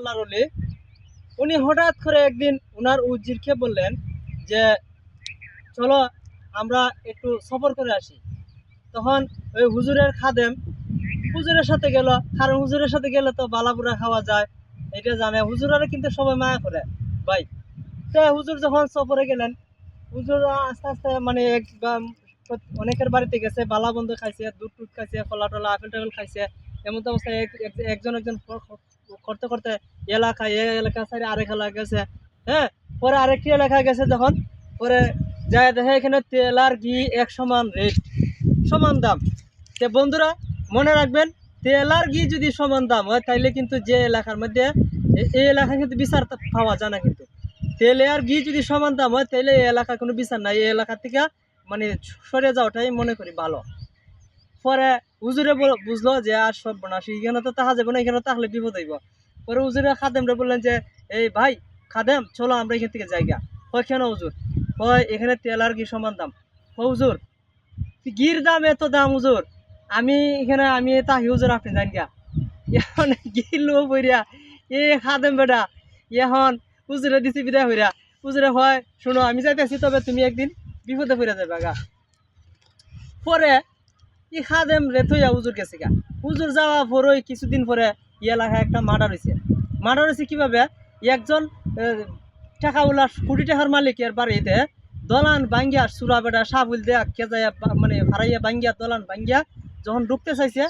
আল্লাহর ওলি উনি হঠাৎ করে একদিন ওনার উজিরকে বললেন যে চলো আমরা একটু সফর করে আসি। তখন ওই হুজুরের খাদেম হুজুরের সাথে গেল, কারণ হুজুরের সাথে গেলে তো বালাপুরা খাওয়া যায়, এটা জানে হুজুরারে কিন্তু সবাই মায়া করে ভাই। তো হুজুর যখন সফরে গেলেন, হুজুর আস্তে আস্তে মানে অনেকের বাড়িতে গেছে, বালা বন্ধ খাইছে, দুধ টুধ খাইছে, কলা টলা আপেল টাপেল খাইছে। এমন তো অবস্থায় একজন একজন করতে করতে এলাকা এলাকা সাইডে আরেক এলাকা গেছে। হ্যাঁ, পরে আরেকটি এলাকায় গেছে যখন, পরে যায় দেখে এখানে তেল আর ঘি এক সমান রেট, সমান দাম। তো বন্ধুরা মনে রাখবেন, তেল আর ঘি যদি সমান দাম হয় তাইলে কিন্তু যে এলাকার মধ্যে এই এলাকায় কিন্তু বিচার পাওয়া যায় না। কিন্তু তেল আর ঘি যদি সমান দাম হয় তাইলে এই এলাকার কোনো বিচার নাই, এই এলাকা থেকে মানে সরে যাওয়াটাই মনে করি ভালো। পরে হুজুরে বুঝলো যে আর সব বনাসি এখানে তো তাহা যাবে না, এখানে তাহলে বিপদ হইব। পরে হুজুরে খাদেমরে বললেন যে এই ভাই খাদেম চলো আমরা এখান থেকে যাইগা। কয় কেন হুজুর? কয় এখানে তেল আর ঘি সমান দাম। হুজুর ঘির দাম এত দাম হুজুর, আমি এখানে আমি তাহি হুজুর আপনি জান গা। এখন ঘির লো বইরা এ খাদেম বেটা এখন হুজুরে দিছি বিদায় হইরা। হুজুরে হয় শোনো আমি যাইতেছি, তবে তুমি একদিন বিপদে পড়ে যাবে গা। পরে ই খাদেম রে থইয়া হুজুর গেছে গা। হুজুর যাওয়া পরই কিছুদিন পরে এলাকায় একটা মার্ডার হয়েছে। মার্ডার হয়েছে কিভাবে? একজন টাকাওয়ালা কোটি টাকার মালিকের বাড়িতে দলান ভাঙ্গিয়া সুরা বেটা সাবুল দেয়া কেজাইয়া মানে ভাড়াইয়া ভাঙ্গিয়া দলান ভাঙ্গিয়া যখন ঢুকতে চাইছে,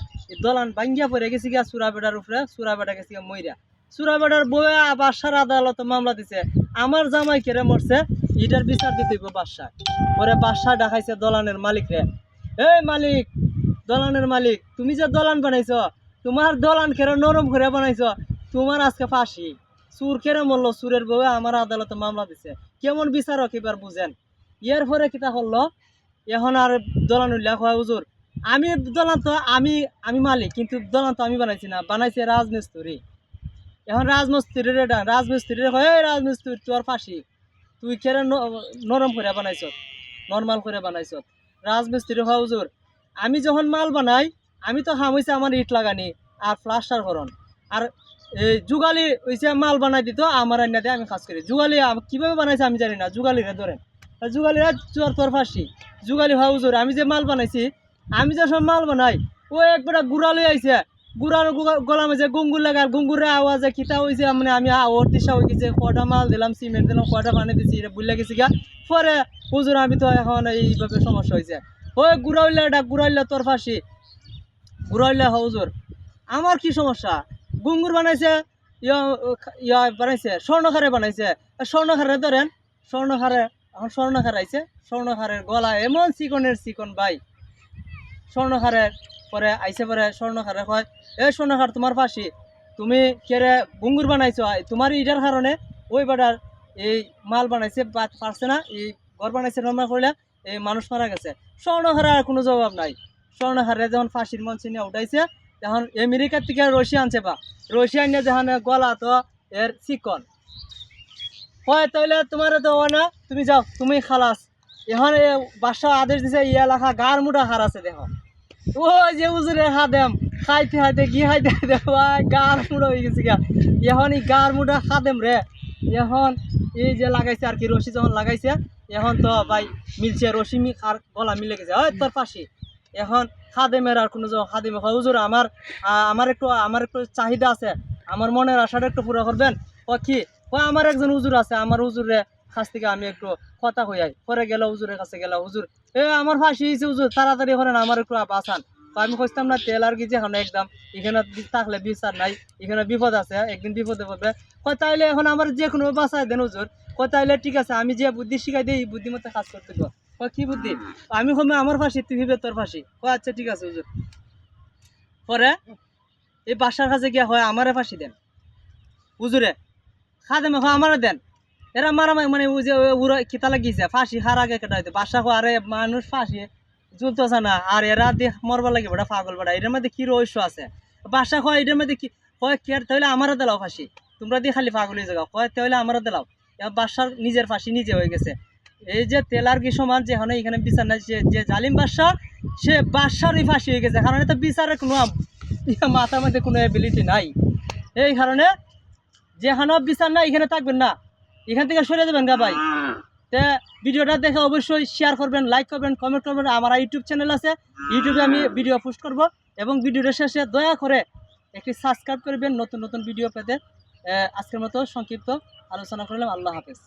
দলান ভাঙ্গিয়া পড়ে গেছে গিয়া সুরা বেটার উপরে, সুরা বেটা গেছে গিয়া মইরা। সুরা বেটার বউয়ে বাদশার আদালতে মামলা দিছে, আমার জামাই কেড়ে মরছে, এটার বিচার দিতে হইব বাদশা। পরে বাদশা ডাকাইছে দলানের মালিক রে, এই মালিক, দলানের মালিক, তুমি যে দলান বানাইছ, তোমার দলান কেড়ে নরম করে বানাইছ, তোমার আজকে ফাঁসি। সুর কেড়ে মরলো, সুরের বউয়ে আমার আদালতে মামলা দিছে, কেমন বিচারক এবার বুঝেন। এর পরে কিতা করলো, এখন আর দলান উল্লেখ হয় হুজুর আমি দলান তো আমি আমি মালিক, কিন্তু দলান তো আমি বানাইছি না, বানাইছে রাজমিস্ত্রি। এখন রাজমিস্ত্রির হয় এই রাজমিস্ত্রি তোর ফাঁসি, তুই কেড়ে নরম করে বানাইছ, নর্মাল করে বানাইছ। রাজমিস্ত্রি হয় হুজুর আমি যখন মাল বানাই, আমি তো হাম হয়েছে আমার ইট লাগানি আর প্লাস্টার করন, আর এই যুগালি হয়েছে মাল বানাই দিত আমার আইনা দিয়ে আমি কাজ করি। যুগালি কীভাবে বানাইছে আমি জানি না, যুগালিরে ধরেন, যুগালিরা তোর ফাঁসি। যুগালি হয় হুজুর আমি যে মাল বানাইছি, আমি যে সব মাল বানাই ও একবার গুড়া লই আইছে, গুড়ার গলা মাঝে গুঙ্গুর লাগা, গুঙ্গুরের আওয়াজে কিতা হয়েছে মানে আমি ওর দিশা হয়ে গেছে, কয়টা মাল দিলাম, সিমেন্ট দিলাম, কয়টা পানি দিচ্ছি, এটা বুঝলে গেছি গা। পরে হুজুর আমি তো এখন এইভাবে সমস্যা হয়েছে, ওই গুড়াইলে ডাক, গুড়াইলে তোর ফাঁসি, গুড়াইলে হুজুর আমার কি সমস্যা? গুঙ্গুর বানাইছে, ইয়া বানাইছে স্বর্ণখারে বানাইছে, স্বর্ণখারে ধরেন, স্বর্ণখারে এখন স্বর্ণখার আইছে, স্বর্ণখারের গলা এমন চিকনের চিকন ভাই, স্বর্ণখারের পরে আইসে পরে স্বর্ণখারে কয় এই স্বর্ণখার তোমার ফাঁসি, তুমি কেড়ে গুঙ্গুর বানাইছো, তোমার ইটার কারণে ওই বেটার এই মাল বানাইছে পারছে না, এই ঘর বানাইছে নর্মাল করলে এই মানুষ মারা গেছে। স্বর্ণখারে আর কোনো জবাব নাই। স্বর্ণখারে যখন ফাঁসির মঞ্চে নিয়ে উঠাইছে, তখন আমেরিকার থেকে রশিয়া আনছে, বা রশিয়া নিয়ে যখন গলা তো এর চিকন হয়, তাহলে তোমার তো না, তুমি যাও, তুমি খালাস। এখন বাদশা আদেশ দিছে ই এলাকা গার মুঠা হার আছে, দেখো ও যে উজুরে খাদেম খাইতে খাইতে কি খাইতে খাইতে গার মুড়া হয়ে গেছে গা। এখন এই গার মুড়া খাদেম রে, এখন এই যে লাগাইছে আর কি রশি যখন লাগাইছে, এখন তো ভাই মিলছে, রশি আর গলা মিলে গেছে, ওই তোর পাশে। এখন খাদেমের আর কোনো খাদেমে হয় হুজুর আমার একটু চাহিদা আছে, আমার মনের আশাটা একটু পুরো করবেন। ও কি আমার একজন হুজুর আছে, আমার হুজুরের কাছ থেকে আমি একটু কথা হইয়াই। পরে গেল হুজুরের কাছে, গেল হুজুর আমার ফাঁসি হয়েছে হুজুর, তাড়াতাড়ি করেন আমার একটু বাঁচান। তো আমি খুঁজতাম না তেল আর কি যেখানে একদম এখানে থাকলে বিচার নাই, এখানে বিপদ আছে, একদিন বিপদে পড়বে। কয় তাইলে এখন আমার যে কোনো বাঁচায় দেন হুজুর। কয় তাইলে ঠিক আছে, আমি যে বুদ্ধি শিখাই দিই এই বুদ্ধিমতো কাজ করতে গো। কয় কি বুদ্ধি? আমি কমে আমার ফাঁসি, তুই হিবে তোর ফাঁসি। কয় আচ্ছা ঠিক আছে হুজুর। পরে এই বাসার কাছে গিয়া হয় আমারে ফাঁসি দেন হুজুরে, খাদেমে হয় আমারে দেন। এরা মারামারি মানে ওই যে ওরা কিতা লাগিয়েছে, ফাঁসি হার আগে কেটা হইতে বাসা আরে মানুষ ফাঁসি ঝুলতেছে না, আর এরা দিয়ে মরবার লাগে বেটা পাগল বেটা, এটার মধ্যে কি রহস্য আছে? বাসা হয় এটার মধ্যে কি হয়, কে তাহলে আমারও দিলাও ফাঁসি, তোমরা দিয়ে খালি পাগল হয়ে যাও, কয় তাহলে আমারও দিলাও। বাসার নিজের ফাঁসি নিজে হয়ে গেছে। এই যে তেলার কি সমান যেখানে এখানে বিচার নাই, যে জালিম বাদশা সে বাদশারই ফাঁসি হয়ে গেছে, কারণ এটা বিচারের কোনো মাথার মধ্যে কোনো এবিলিটি নাই। এই কারণে যে হানব বিচার না এখানে থাকবেন না, এখান থেকে সরে যাবেন গা ভাই। তে ভিডিওটা দেখে অবশ্যই শেয়ার করবেন, লাইক করবেন, কমেন্ট করবেন। আমার ইউটিউব চ্যানেল আছে, ইউটিউবে আমি ভিডিও পোস্ট করব, এবং ভিডিওটা শেষে দয়া করে একটি সাবস্ক্রাইব করবেন নতুন নতুন ভিডিও পেতে। আজকের মতো সংক্ষিপ্ত আলোচনা করলাম। আল্লাহ হাফেজ।